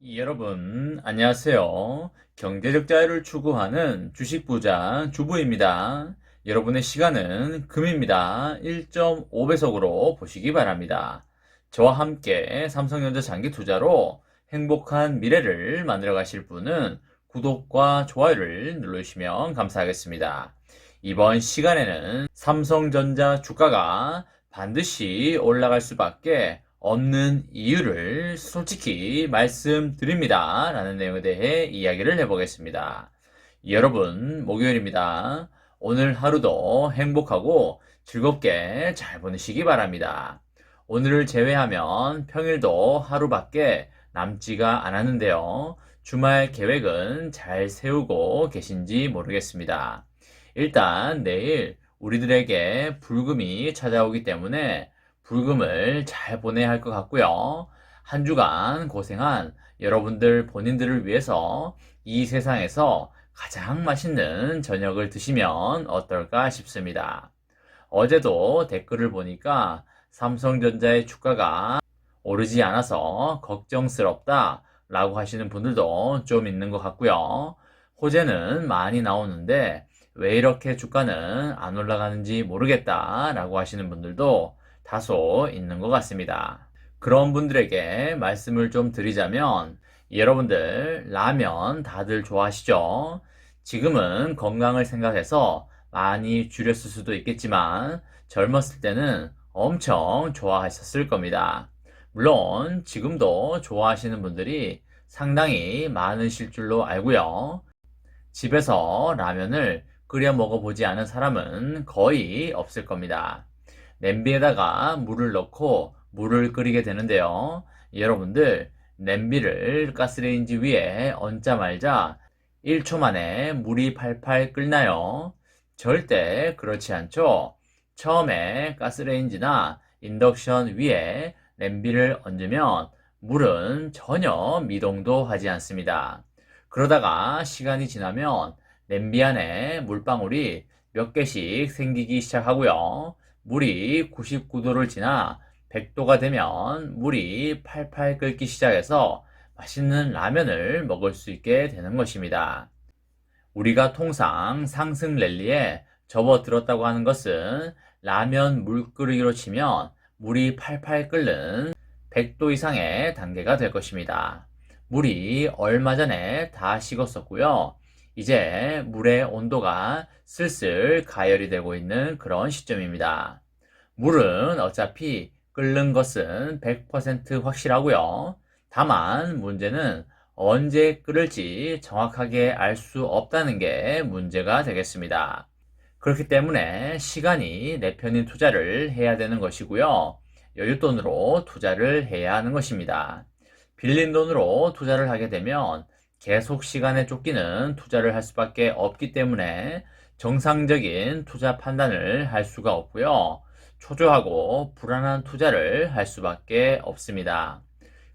여러분, 안녕하세요. 경제적 자유를 추구하는 주식부자 주부입니다. 여러분의 시간은 금입니다. 1.5배속으로 보시기 바랍니다. 저와 함께 삼성전자 장기 투자로 행복한 미래를 만들어 가실 분은 구독과 좋아요를 눌러주시면 감사하겠습니다. 이번 시간에는 삼성전자 주가가 반드시 올라갈 수밖에 없는 이유를 솔직히 말씀드립니다. 라는 내용에 대해 이야기를 해보겠습니다. 여러분, 목요일입니다. 오늘 하루도 행복하고 즐겁게 잘 보내시기 바랍니다. 오늘을 제외하면 평일도 하루밖에 남지가 않았는데요. 주말 계획은 잘 세우고 계신지 모르겠습니다. 일단 내일 우리들에게 불금이 찾아오기 때문에 불금을 잘 보내야 할 것 같고요. 한 주간 고생한 여러분들 본인들을 위해서 이 세상에서 가장 맛있는 저녁을 드시면 어떨까 싶습니다. 어제도 댓글을 보니까 삼성전자의 주가가 오르지 않아서 걱정스럽다 라고 하시는 분들도 좀 있는 것 같고요. 호재는 많이 나오는데 왜 이렇게 주가는 안 올라가는지 모르겠다 라고 하시는 분들도 다소 있는 것 같습니다. 그런 분들에게 말씀을 좀 드리자면 여러분들 라면 다들 좋아하시죠? 지금은 건강을 생각해서 많이 줄였을 수도 있겠지만 젊었을 때는 엄청 좋아하셨을 겁니다. 물론 지금도 좋아하시는 분들이 상당히 많으실 줄로 알고요. 집에서 라면을 끓여 먹어보지 않은 사람은 거의 없을 겁니다. 냄비에다가 물을 넣고 물을 끓이게 되는데요. 여러분들 냄비를 가스레인지 위에 얹자마자 1초 만에 물이 팔팔 끓나요? 절대 그렇지 않죠. 처음에 가스레인지나 인덕션 위에 냄비를 얹으면 물은 전혀 미동도 하지 않습니다. 그러다가 시간이 지나면 냄비 안에 물방울이 몇 개씩 생기기 시작하고요. 물이 99도를 지나 100도가 되면 물이 팔팔 끓기 시작해서 맛있는 라면을 먹을 수 있게 되는 것입니다. 우리가 통상 상승 랠리에 접어들었다고 하는 것은 라면 물 끓이기로 치면 물이 팔팔 끓는 100도 이상의 단계가 될 것입니다. 물이 얼마 전에 다 식었었고요. 이제 물의 온도가 슬슬 가열이 되고 있는 그런 시점입니다. 물은 어차피 끓는 것은 100% 확실하고요. 다만 문제는 언제 끓을지 정확하게 알 수 없다는 게 문제가 되겠습니다. 그렇기 때문에 시간이 내 편인 투자를 해야 되는 것이고요. 여윳돈으로 투자를 해야 하는 것입니다. 빌린 돈으로 투자를 하게 되면 계속 시간에 쫓기는 투자를 할 수밖에 없기 때문에 정상적인 투자 판단을 할 수가 없고요. 초조하고 불안한 투자를 할 수밖에 없습니다.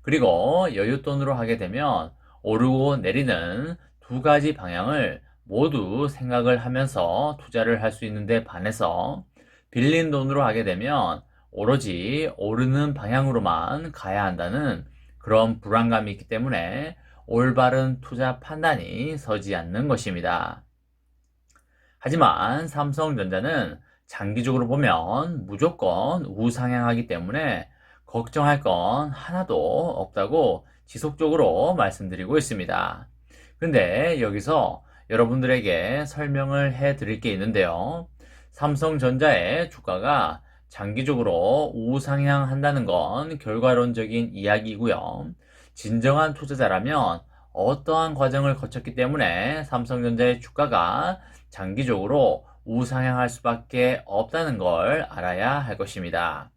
그리고 여윳돈으로 하게 되면 오르고 내리는 두 가지 방향을 모두 생각을 하면서 투자를 할 수 있는데 반해서 빌린 돈으로 하게 되면 오로지 오르는 방향으로만 가야 한다는 그런 불안감이 있기 때문에 올바른 투자 판단이 서지 않는 것입니다. 하지만 삼성전자는 장기적으로 보면 무조건 우상향하기 때문에 걱정할 건 하나도 없다고 지속적으로 말씀드리고 있습니다. 근데 여기서 여러분들에게 설명을 해 드릴 게 있는데요. 삼성전자의 주가가 장기적으로 우상향한다는 건 결과론적인 이야기이고요. 진정한 투자자라면 어떠한 과정을 거쳤기 때문에 삼성전자의 주가가 장기적으로 우상향할 수밖에 없다는 걸 알아야 할 것입니다.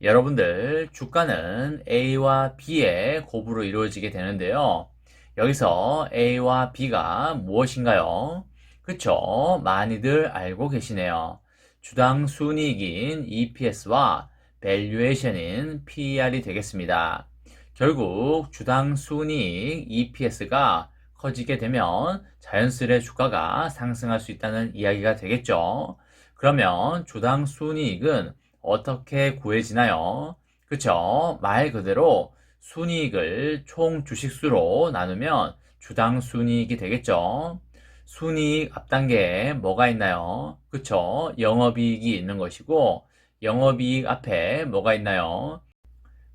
여러분들 주가는 A와 B의 곱으로 이루어지게 되는데요. 여기서 A와 B가 무엇인가요? 그쵸? 많이들 알고 계시네요. 주당 순이익인 EPS와 밸류에이션인 PER이 되겠습니다. 결국 주당 순이익 EPS가 커지게 되면 자연스레 주가가 상승할 수 있다는 이야기가 되겠죠. 그러면 주당 순이익은 어떻게 구해지나요? 그쵸? 말 그대로 순이익을 총 주식수로 나누면 주당 순이익이 되겠죠. 순이익 앞단계에 뭐가 있나요? 그쵸? 영업이익이 있는 것이고, 영업이익 앞에 뭐가 있나요?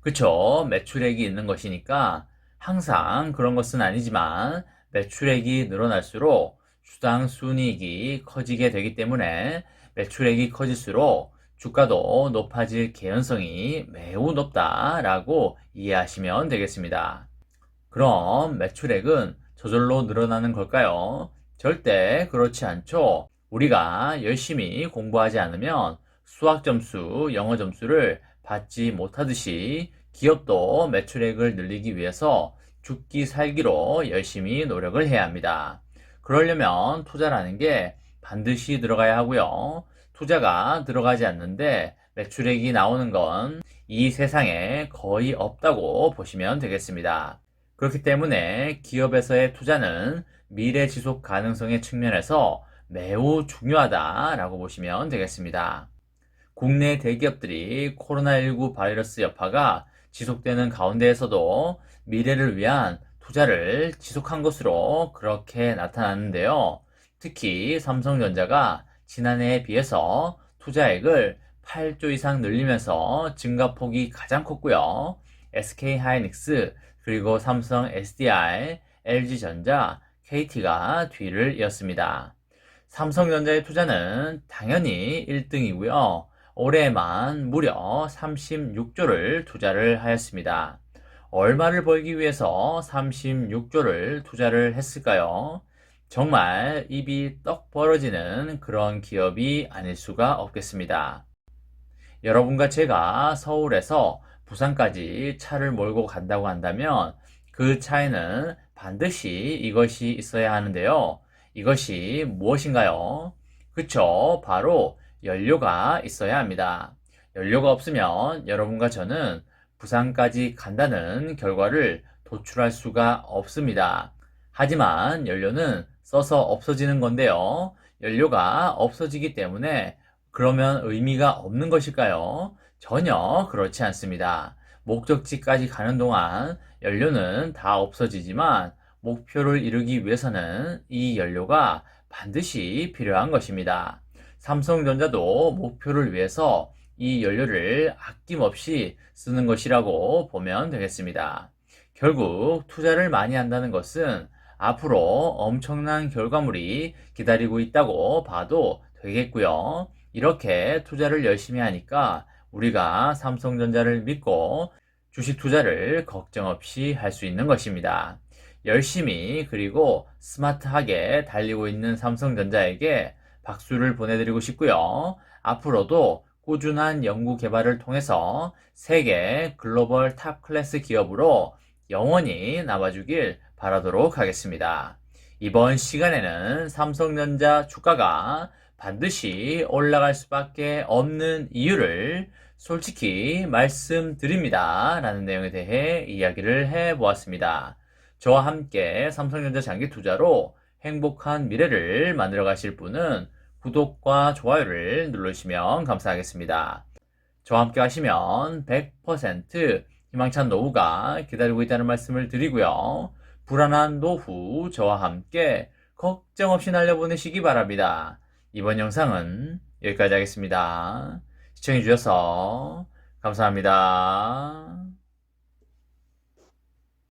그쵸? 매출액이 있는 것이니까 항상 그런 것은 아니지만 매출액이 늘어날수록 주당 순이익이 커지게 되기 때문에 매출액이 커질수록 주가도 높아질 개연성이 매우 높다라고 이해하시면 되겠습니다. 그럼 매출액은 저절로 늘어나는 걸까요? 절대 그렇지 않죠. 우리가 열심히 공부하지 않으면 수학 점수, 영어 점수를 받지 못하듯이 기업도 매출액을 늘리기 위해서 죽기 살기로 열심히 노력을 해야 합니다. 그러려면 투자라는 게 반드시 들어가야 하고요. 투자가 들어가지 않는데 매출액이 나오는 건 이 세상에 거의 없다고 보시면 되겠습니다. 그렇기 때문에 기업에서의 투자는 미래 지속 가능성의 측면에서 매우 중요하다라고 보시면 되겠습니다. 국내 대기업들이 코로나19 바이러스 여파가 지속되는 가운데에서도 미래를 위한 투자를 지속한 것으로 그렇게 나타났는데요. 특히 삼성전자가 지난해에 비해서 투자액을 8조 이상 늘리면서 증가폭이 가장 컸고요. SK하이닉스, 그리고 삼성 SDI, LG전자, KT가 뒤를 이었습니다. 삼성전자의 투자는 당연히 1등이고요. 올해만 무려 36조를 투자를 하였습니다. 얼마를 벌기 위해서 36조를 투자를 했을까요? 정말 입이 떡 벌어지는 그런 기업이 아닐 수가 없겠습니다. 여러분과 제가 서울에서 부산까지 차를 몰고 간다고 한다면 그 차에는 반드시 이것이 있어야 하는데요. 이것이 무엇인가요? 그쵸? 바로 연료가 있어야 합니다. 연료가 없으면 여러분과 저는 부산까지 간다는 결과를 도출할 수가 없습니다. 하지만 연료는 써서 없어지는 건데요. 연료가 없어지기 때문에 그러면 의미가 없는 것일까요? 전혀 그렇지 않습니다. 목적지까지 가는 동안 연료는 다 없어지지만 목표를 이루기 위해서는 이 연료가 반드시 필요한 것입니다. 삼성전자도 목표를 위해서 이 연료를 아낌없이 쓰는 것이라고 보면 되겠습니다. 결국 투자를 많이 한다는 것은 앞으로 엄청난 결과물이 기다리고 있다고 봐도 되겠고요. 이렇게 투자를 열심히 하니까 우리가 삼성전자를 믿고 주식 투자를 걱정 없이 할 수 있는 것입니다. 열심히 그리고 스마트하게 달리고 있는 삼성전자에게 박수를 보내드리고 싶고요. 앞으로도 꾸준한 연구 개발을 통해서 세계 글로벌 탑 클래스 기업으로 영원히 남아주길 바라도록 하겠습니다. 이번 시간에는 삼성전자 주가가 반드시 올라갈 수밖에 없는 이유를 솔직히 말씀드립니다. 라는 내용에 대해 이야기를 해보았습니다. 저와 함께 삼성전자 장기 투자로 행복한 미래를 만들어 가실 분은 구독과 좋아요를 누르시면 감사하겠습니다. 저와 함께 하시면 100% 희망찬 노후가 기다리고 있다는 말씀을 드리고요. 불안한 노후 저와 함께 걱정 없이 날려보내시기 바랍니다. 이번 영상은 여기까지 하겠습니다. 시청해주셔서 감사합니다.